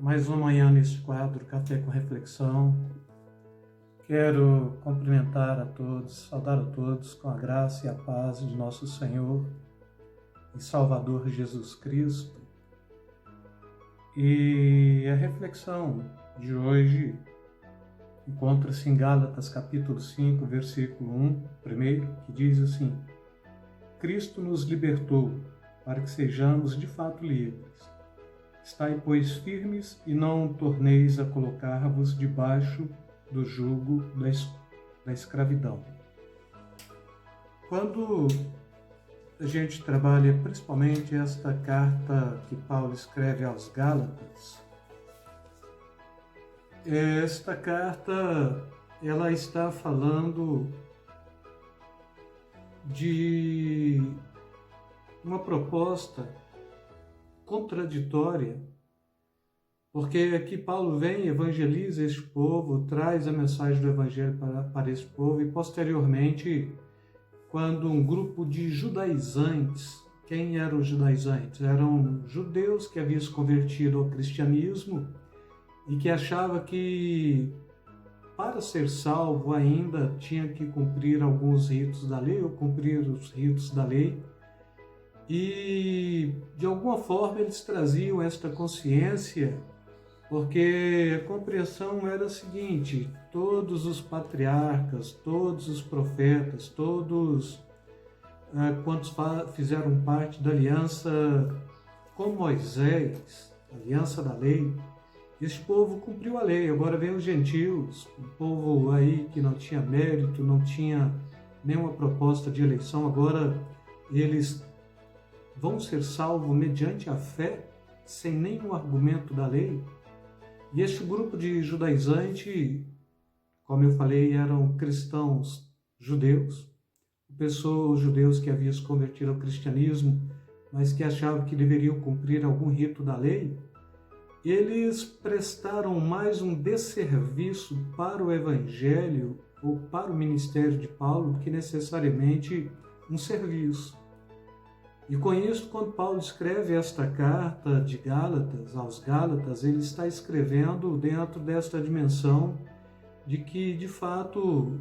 mais uma manhã nesse quadro Café com Reflexão. Quero cumprimentar a todos, saudar a todos com a graça e a paz de nosso Senhor e Salvador Jesus Cristo. E a reflexão de hoje encontra-se em Gálatas capítulo 5, versículo 1, primeiro, que diz assim: Cristo nos libertou para que sejamos de fato livres. Estai, pois, firmes e não torneis a colocar-vos debaixo do jugo da escravidão. Quando a gente trabalha principalmente esta carta que Paulo escreve aos Gálatas, esta carta ela está falando de uma proposta contraditória, porque aqui Paulo vem, evangeliza este povo, traz a mensagem do evangelho para esse povo e posteriormente, quando um grupo de judaizantes, quem eram os judaizantes? Eram judeus que haviam se convertido ao cristianismo e que achava que para ser salvo ainda tinha que cumprir alguns ritos da lei ou cumprir os ritos da lei. E de alguma forma eles traziam esta consciência, porque a compreensão era a seguinte: todos os patriarcas, todos os profetas, todos quantos fizeram parte da aliança com Moisés, aliança da lei, este povo cumpriu a lei. Agora vem os gentios, um povo aí que não tinha mérito, não tinha nenhuma proposta de eleição, agora eles vão ser salvos mediante a fé, sem nenhum argumento da lei. E este grupo de judaizantes, como eu falei, eram cristãos judeus, pessoas judeus que haviam se convertido ao cristianismo, mas que achavam que deveriam cumprir algum rito da lei. Eles prestaram mais um desserviço para o evangelho ou para o ministério de Paulo do que necessariamente um serviço. E com isso, quando Paulo escreve esta carta de Gálatas, aos Gálatas, ele está escrevendo dentro desta dimensão de que, de fato,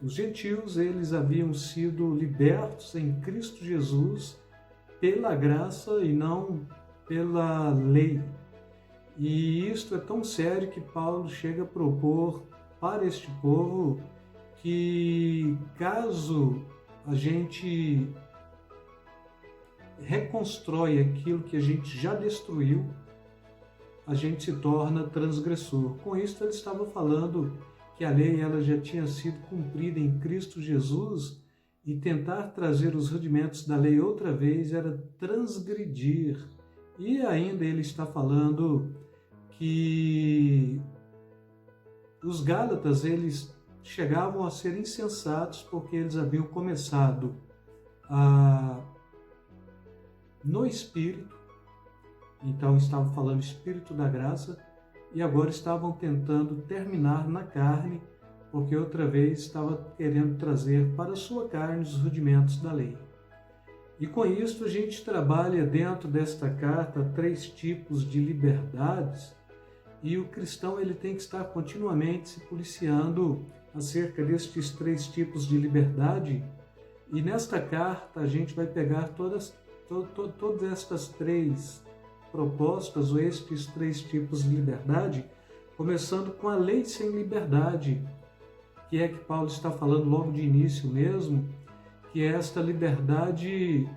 os gentios eles haviam sido libertos em Cristo Jesus pela graça e não pela lei. E isto é tão sério que Paulo chega a propor para este povo que, caso a gente reconstrói aquilo que a gente já destruiu, a gente se torna transgressor. Com isso ele estava falando que a lei ela já tinha sido cumprida em Cristo Jesus e tentar trazer os rudimentos da lei outra vez era transgredir. E ainda ele está falando que os Gálatas eles chegavam a ser insensatos porque eles haviam começado no Espírito, então estavam falando Espírito da graça, e agora estavam tentando terminar na carne, porque outra vez estava querendo trazer para a sua carne os rudimentos da lei. E com isso a gente trabalha dentro desta carta 3 tipos de liberdades, e o cristão ele tem que estar continuamente se policiando acerca destes 3 tipos de liberdade, e nesta carta a gente vai pegar todas estas 3 propostas, ou estes 3 tipos de liberdade, começando com a lei sem liberdade, que é que Paulo está falando logo de início mesmo, que é esta liberdade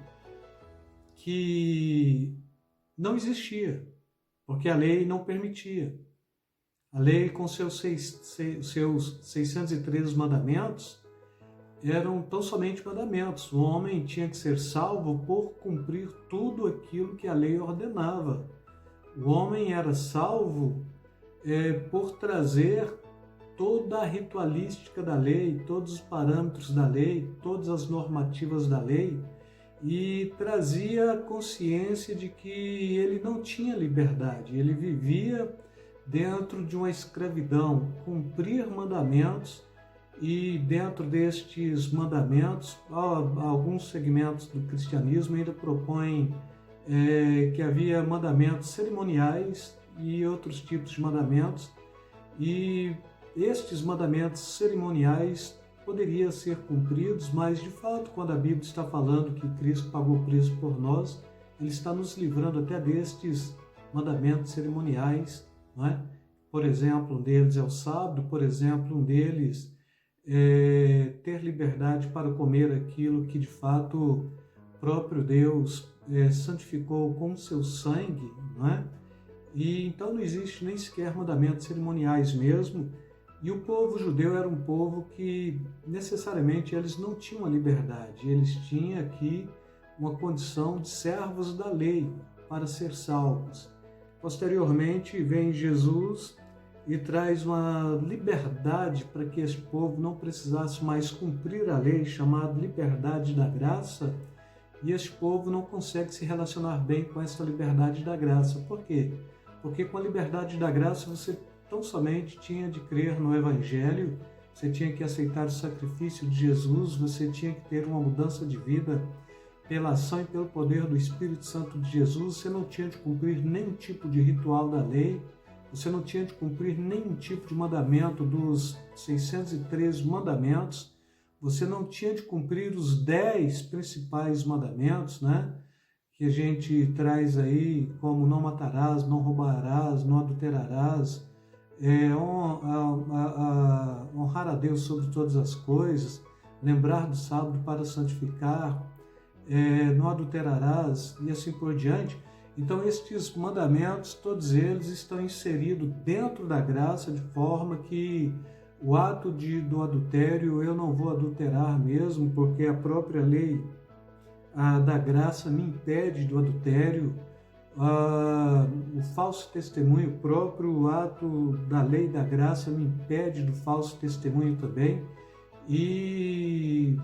que não existia, porque a lei não permitia. A lei, com seus 613 mandamentos, eram tão somente mandamentos. O homem tinha que ser salvo por cumprir tudo aquilo que a lei ordenava. O homem era salvo por trazer toda a ritualística da lei, todos os parâmetros da lei, todas as normativas da lei, e trazia a consciência de que ele não tinha liberdade, ele vivia dentro de uma escravidão, cumprir mandamentos. E dentro destes mandamentos, alguns segmentos do cristianismo ainda propõem que havia mandamentos cerimoniais e outros tipos de mandamentos, e estes mandamentos cerimoniais poderiam ser cumpridos, mas de fato, quando a Bíblia está falando que Cristo pagou o preço por nós, Ele está nos livrando até destes mandamentos cerimoniais, não é? Por exemplo, um deles é o sábado, por exemplo, um deles é ter liberdade para comer aquilo que de fato próprio Deus santificou com o seu sangue, não é? E então não existe nem sequer mandamentos cerimoniais mesmo. E o povo judeu era um povo que necessariamente eles não tinham a liberdade, eles tinham aqui uma condição de servos da lei para ser salvos. Posteriormente vem Jesus e traz uma liberdade para que esse povo não precisasse mais cumprir a lei, chamada liberdade da graça, e esse povo não consegue se relacionar bem com essa liberdade da graça. Por quê? Porque com a liberdade da graça você tão somente tinha de crer no Evangelho, você tinha que aceitar o sacrifício de Jesus, você tinha que ter uma mudança de vida pela ação e pelo poder do Espírito Santo de Jesus, você não tinha de cumprir nenhum tipo de ritual da lei, você não tinha de cumprir nenhum tipo de mandamento dos 613 mandamentos, você não tinha de cumprir os 10 principais mandamentos, né? Que a gente traz aí como não matarás, não roubarás, não adulterarás, honrar a Deus sobre todas as coisas, lembrar do sábado para santificar, não adulterarás e assim por diante. Então estes mandamentos, todos eles estão inseridos dentro da graça, de forma que o ato do adultério eu não vou adulterar mesmo, porque a própria lei da graça me impede do adultério. O falso testemunho, o próprio ato da lei da graça me impede do falso testemunho também. E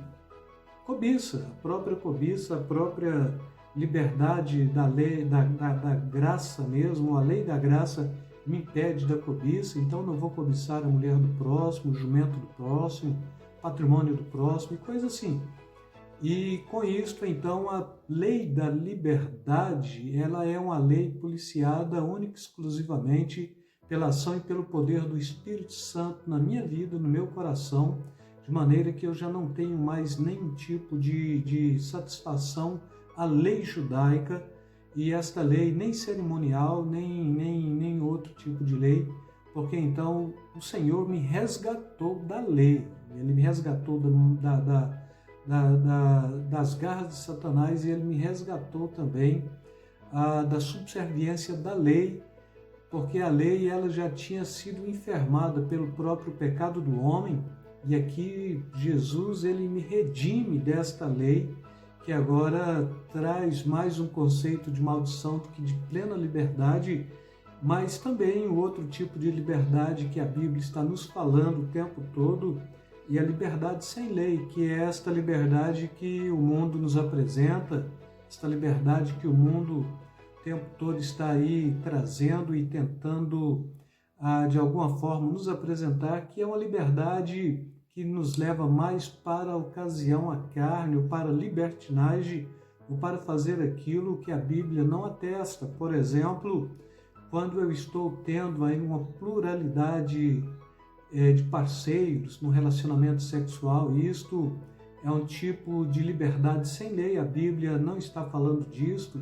cobiça, a própria liberdade da lei, da graça mesmo, a lei da graça me impede da cobiça, então não vou cobiçar a mulher do próximo, o jumento do próximo, patrimônio do próximo e coisa assim. E com isto, então, a lei da liberdade, ela é uma lei policiada única e exclusivamente pela ação e pelo poder do Espírito Santo na minha vida, no meu coração, de maneira que eu já não tenho mais nenhum tipo de satisfação à lei judaica, e esta lei nem cerimonial, nem outro tipo de lei, porque então o Senhor me resgatou da lei, Ele me resgatou das garras de Satanás, e Ele me resgatou também da subserviência da lei, porque a lei ela já tinha sido enfermada pelo próprio pecado do homem, e aqui Jesus ele me redime desta lei, que agora traz mais um conceito de maldição do que de plena liberdade, mas também o outro tipo de liberdade que a Bíblia está nos falando o tempo todo, e a liberdade sem lei, que é esta liberdade que o mundo nos apresenta, esta liberdade que o mundo o tempo todo está aí trazendo e tentando, de alguma forma, nos apresentar, que é uma liberdade que nos leva mais para a ocasião, a carne, ou para a libertinagem, ou para fazer aquilo que a Bíblia não atesta. Por exemplo, quando eu estou tendo aí uma pluralidade de parceiros no relacionamento sexual, isto é um tipo de liberdade sem lei, a Bíblia não está falando disto.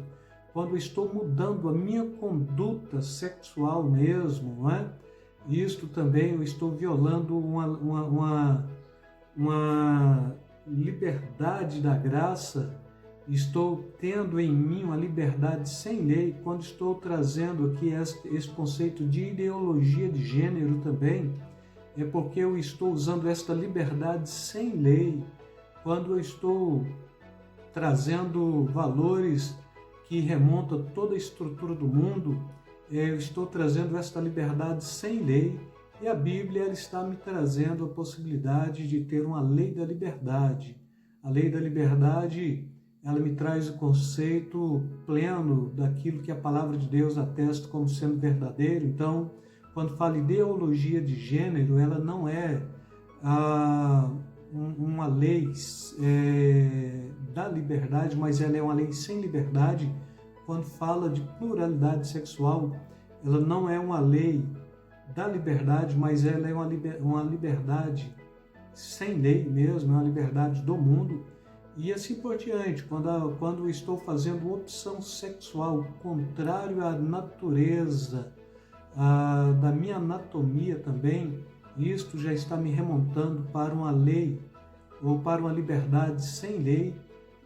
Quando eu estou mudando a minha conduta sexual mesmo, não é? Isto também eu estou violando uma liberdade da graça, estou tendo em mim uma liberdade sem lei, quando estou trazendo aqui esse conceito de ideologia de gênero também, é porque eu estou usando esta liberdade sem lei, quando eu estou trazendo valores que remontam toda a estrutura do mundo, eu estou trazendo esta liberdade sem lei, e a Bíblia ela está me trazendo a possibilidade de ter uma lei da liberdade. A lei da liberdade, ela me traz o conceito pleno daquilo que a palavra de Deus atesta como sendo verdadeiro. Então, quando fala ideologia de gênero, ela não é uma lei da liberdade, mas ela é uma lei sem liberdade. Quando fala de pluralidade sexual, ela não é uma lei da liberdade, mas ela é uma liberdade sem lei mesmo, é uma liberdade do mundo, e assim por diante. Quando estou fazendo opção sexual contrário à natureza, da minha anatomia também, isto já está me remontando para uma lei ou para uma liberdade sem lei,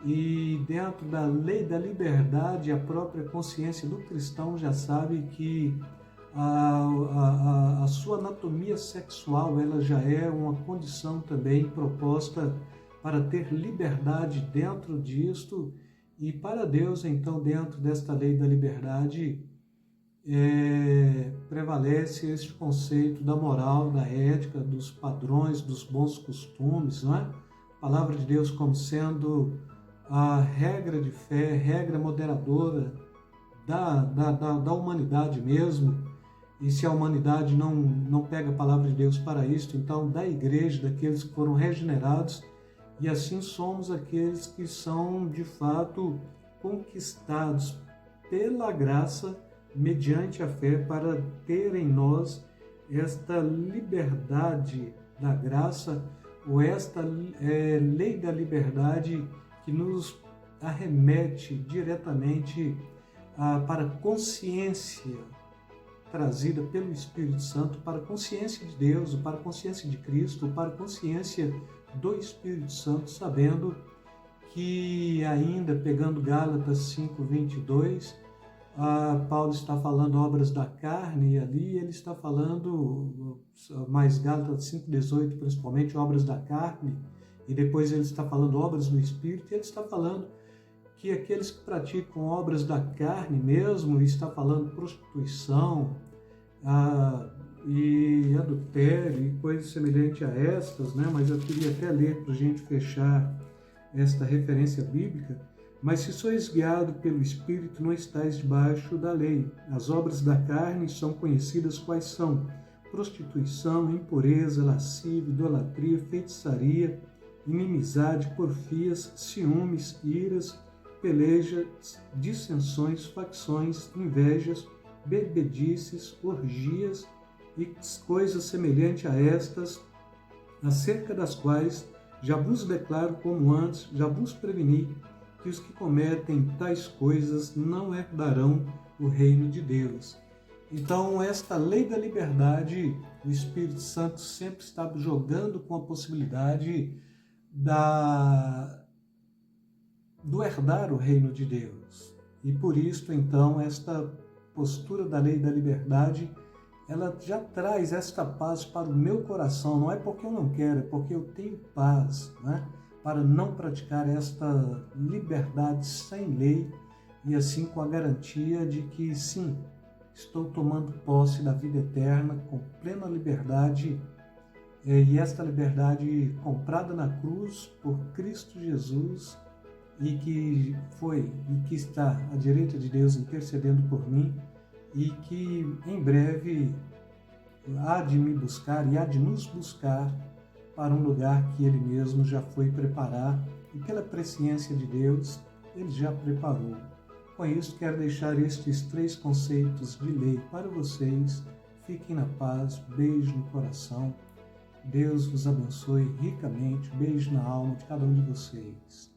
e dentro da lei da liberdade, a própria consciência do cristão já sabe que a sua anatomia sexual ela já é uma condição também proposta para ter liberdade dentro disto, e para Deus, então, dentro desta lei da liberdade, prevalece este conceito da moral, da ética, dos padrões, dos bons costumes, não é? A palavra de Deus como sendo a regra de fé, regra moderadora da humanidade mesmo. E se a humanidade não pega a palavra de Deus para isto, então da igreja, daqueles que foram regenerados, e assim somos aqueles que são de fato conquistados pela graça, mediante a fé, para ter em nós esta liberdade da graça, ou esta lei da liberdade que nos arremete diretamente para a consciência trazida pelo Espírito Santo, para a consciência de Deus, para a consciência de Cristo, para a consciência do Espírito Santo, sabendo que ainda, pegando Gálatas 5:22, Paulo está falando obras da carne, e ali ele está falando, mais Gálatas 5:18 principalmente, obras da carne, e depois ele está falando obras do Espírito, e ele está falando que aqueles que praticam obras da carne mesmo, está falando prostituição e adultério e coisas semelhantes a estas, né? Mas eu queria até ler para a gente fechar esta referência bíblica. Mas se sois guiado pelo Espírito, não estáis debaixo da lei. As obras da carne são conhecidas quais são: prostituição, impureza, lascívia, idolatria, feitiçaria, inimizade, porfias, ciúmes, iras, pelejas, dissensões, facções, invejas, bebedices, orgias e coisas semelhantes a estas, acerca das quais já vos declaro como antes, já vos preveni, que os que cometem tais coisas não herdarão o reino de Deus. Então, esta lei da liberdade, o Espírito Santo sempre está jogando com a possibilidade do herdar o reino de Deus. E por isso, então, esta postura da lei da liberdade, ela já traz esta paz para o meu coração. Não é porque eu não quero, é porque eu tenho paz, né? Para não praticar esta liberdade sem lei, e assim com a garantia de que, sim, estou tomando posse da vida eterna com plena liberdade, e esta liberdade comprada na cruz por Cristo Jesus, e que está à direita de Deus intercedendo por mim, e que em breve há de me buscar e há de nos buscar para um lugar que Ele mesmo já foi preparar, e pela presciência de Deus, Ele já preparou. Com isso, quero deixar estes 3 conceitos de lei para vocês. Fiquem na paz, beijo no coração. Deus vos abençoe ricamente, beijo na alma de cada um de vocês.